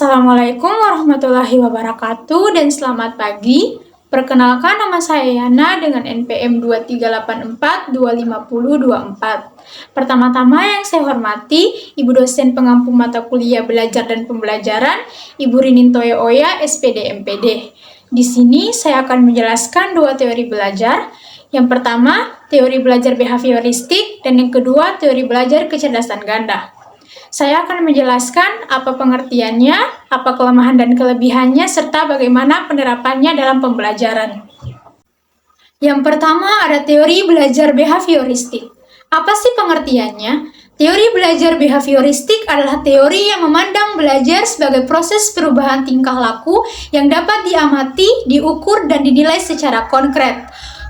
Assalamualaikum warahmatullahi wabarakatuh dan selamat pagi. Perkenalkan, nama saya Yana dengan NPM 2384250024. Pertama-tama yang saya hormati Ibu dosen pengampu mata kuliah belajar dan pembelajaran, Ibu Rinintoyo Oya, SPD MPD. Di sini saya akan menjelaskan dua teori belajar. Yang pertama, teori belajar behavioristik, dan yang kedua, teori belajar kecerdasan ganda. Saya akan menjelaskan apa pengertiannya, apa kelemahan dan kelebihannya, serta bagaimana penerapannya dalam pembelajaran. Yang pertama ada teori belajar behavioristik. Apa sih pengertiannya? Teori belajar behavioristik adalah teori yang memandang belajar sebagai proses perubahan tingkah laku yang dapat diamati, diukur, dan dinilai secara konkret.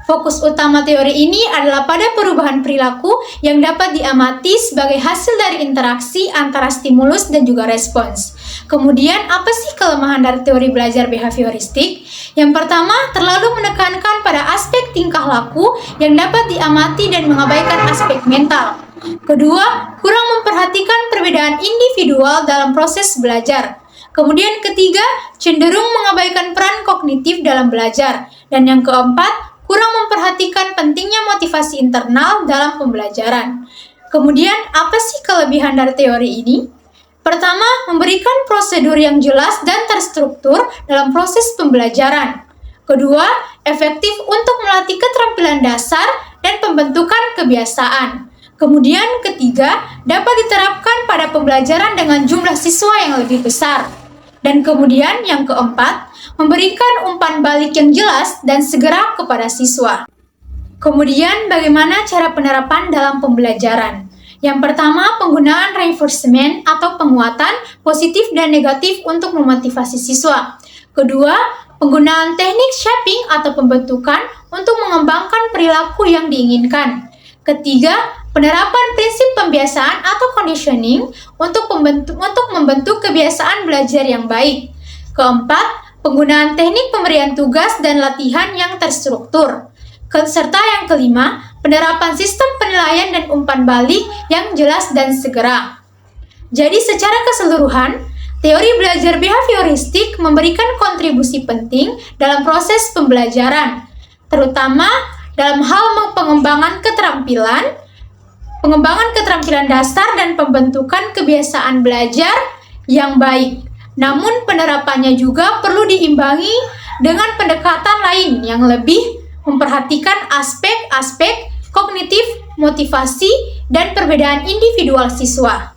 Fokus utama teori ini adalah pada perubahan perilaku yang dapat diamati sebagai hasil dari interaksi antara stimulus dan juga respons. Kemudian, apa sih kelemahan dari teori belajar behavioristik? Yang pertama, terlalu menekankan pada aspek tingkah laku yang dapat diamati dan mengabaikan aspek mental. Kedua, kurang memperhatikan perbedaan individual dalam proses belajar. Kemudian ketiga, cenderung mengabaikan peran kognitif dalam belajar. Dan yang keempat, kurang memperhatikan pentingnya motivasi internal dalam pembelajaran. Kemudian, apa sih kelebihan dari teori ini? Pertama, memberikan prosedur yang jelas dan terstruktur dalam proses pembelajaran. Kedua, efektif untuk melatih keterampilan dasar dan pembentukan kebiasaan. Kemudian ketiga, dapat diterapkan pada pembelajaran dengan jumlah siswa yang lebih besar. Dan kemudian yang keempat, memberikan umpan balik yang jelas dan segera kepada siswa. Kemudian bagaimana cara penerapan dalam pembelajaran? Yang pertama, penggunaan reinforcement atau penguatan positif dan negatif untuk memotivasi siswa. Kedua, penggunaan teknik shaping atau pembentukan untuk mengembangkan perilaku yang diinginkan. Ketiga, penerapan prinsip pembiasaan atau conditioning untuk membentuk kebiasaan belajar yang baik. Keempat, penggunaan teknik pemberian tugas dan latihan yang terstruktur. Serta yang kelima, penerapan sistem penilaian dan umpan balik yang jelas dan segera. Jadi secara keseluruhan, teori belajar behavioristik memberikan kontribusi penting dalam proses pembelajaran, terutama dalam hal pengembangan keterampilan dasar dan pembentukan kebiasaan belajar yang baik. Namun penerapannya juga perlu diimbangi dengan pendekatan lain yang lebih memperhatikan aspek-aspek kognitif, motivasi, dan perbedaan individual siswa.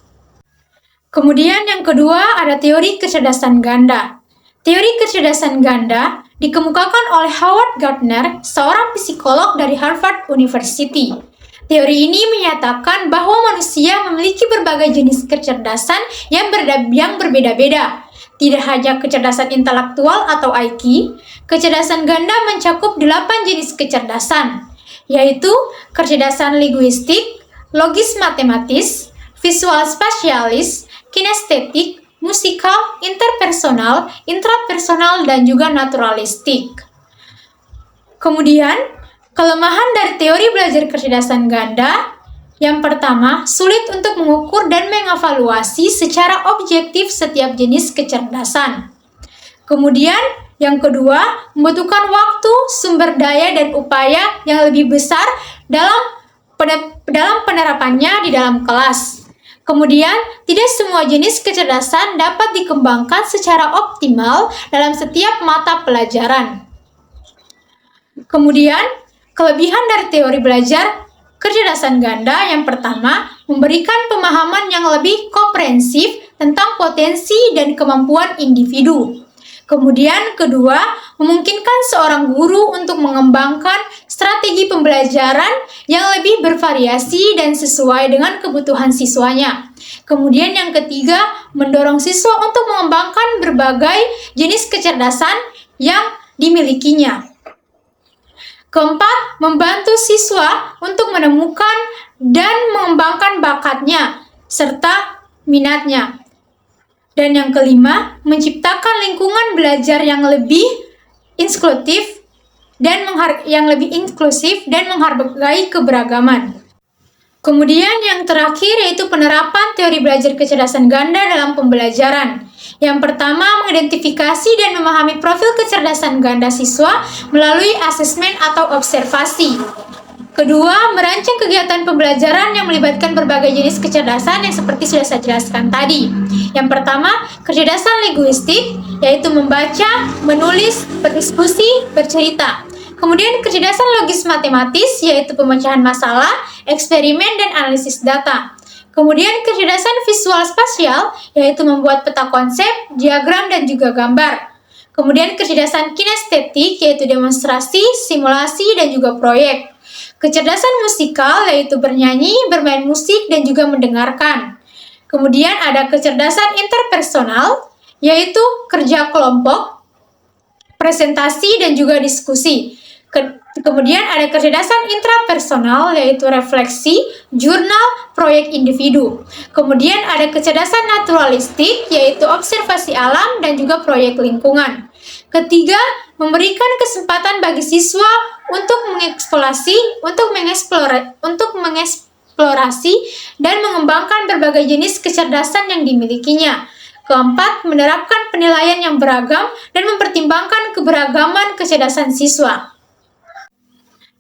Kemudian yang kedua ada teori kecerdasan ganda. Teori kecerdasan ganda dikemukakan oleh Howard Gardner, seorang psikolog dari Harvard University. Teori ini menyatakan bahwa manusia memiliki berbagai jenis kecerdasan yang berbeda-beda. Tidak hanya kecerdasan intelektual atau IQ, kecerdasan ganda mencakup 8 jenis kecerdasan, yaitu kecerdasan linguistik, logis matematis, visual spasialis, kinestetik, musikal, interpersonal, intrapersonal, dan juga naturalistik. Kemudian, kelemahan dari teori belajar kecerdasan ganda, yang pertama, sulit untuk mengukur dan mengevaluasi secara objektif setiap jenis kecerdasan. Kemudian, yang kedua, membutuhkan waktu, sumber daya, dan upaya yang lebih besar dalam penerapannya di dalam kelas. Kemudian, tidak semua jenis kecerdasan dapat dikembangkan secara optimal dalam setiap mata pelajaran. Kemudian, kelebihan dari teori belajar kecerdasan ganda yang pertama, memberikan pemahaman yang lebih komprehensif tentang potensi dan kemampuan individu. Kemudian kedua, memungkinkan seorang guru untuk mengembangkan strategi pembelajaran yang lebih bervariasi dan sesuai dengan kebutuhan siswanya. Kemudian yang ketiga, mendorong siswa untuk mengembangkan berbagai jenis kecerdasan yang dimilikinya. Keempat, membantu siswa untuk menemukan dan mengembangkan bakatnya serta minatnya. Dan yang kelima, menciptakan lingkungan belajar yang lebih inklusif dan menghargai keberagaman. Kemudian yang terakhir yaitu penerapan teori belajar kecerdasan ganda dalam pembelajaran. Yang pertama, mengidentifikasi dan memahami profil kecerdasan ganda siswa melalui asesmen atau observasi. Kedua, merancang kegiatan pembelajaran yang melibatkan berbagai jenis kecerdasan yang seperti sudah saya jelaskan tadi. Yang pertama, kecerdasan linguistik, yaitu membaca, menulis, berdiskusi, bercerita. Kemudian kecerdasan logis matematis, yaitu pemecahan masalah, eksperimen, dan analisis data. Kemudian kecerdasan visual spasial, yaitu membuat peta konsep, diagram, dan juga gambar. Kemudian kecerdasan kinestetik, yaitu demonstrasi, simulasi, dan juga proyek. Kecerdasan musikal, yaitu bernyanyi, bermain musik, dan juga mendengarkan. Kemudian ada kecerdasan interpersonal, yaitu kerja kelompok, presentasi, dan juga diskusi. Kemudian ada kecerdasan intrapersonal, yaitu refleksi, jurnal, proyek individu. Kemudian ada kecerdasan naturalistik, yaitu observasi alam dan juga proyek lingkungan. Ketiga, memberikan kesempatan bagi siswa untuk mengeksplorasi dan mengembangkan berbagai jenis kecerdasan yang dimilikinya. Keempat, menerapkan penilaian yang beragam dan mempertimbangkan keberagaman kecerdasan siswa.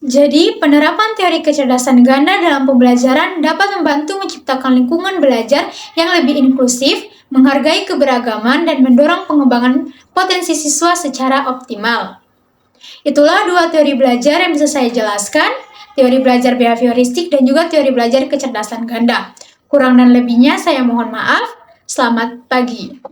Jadi, penerapan teori kecerdasan ganda dalam pembelajaran dapat membantu menciptakan lingkungan belajar yang lebih inklusif, menghargai keberagaman, dan mendorong pengembangan potensi siswa secara optimal. Itulah 2 teori belajar yang bisa saya jelaskan, teori belajar behavioristik dan juga teori belajar kecerdasan ganda. Kurang dan lebihnya saya mohon maaf. Selamat pagi.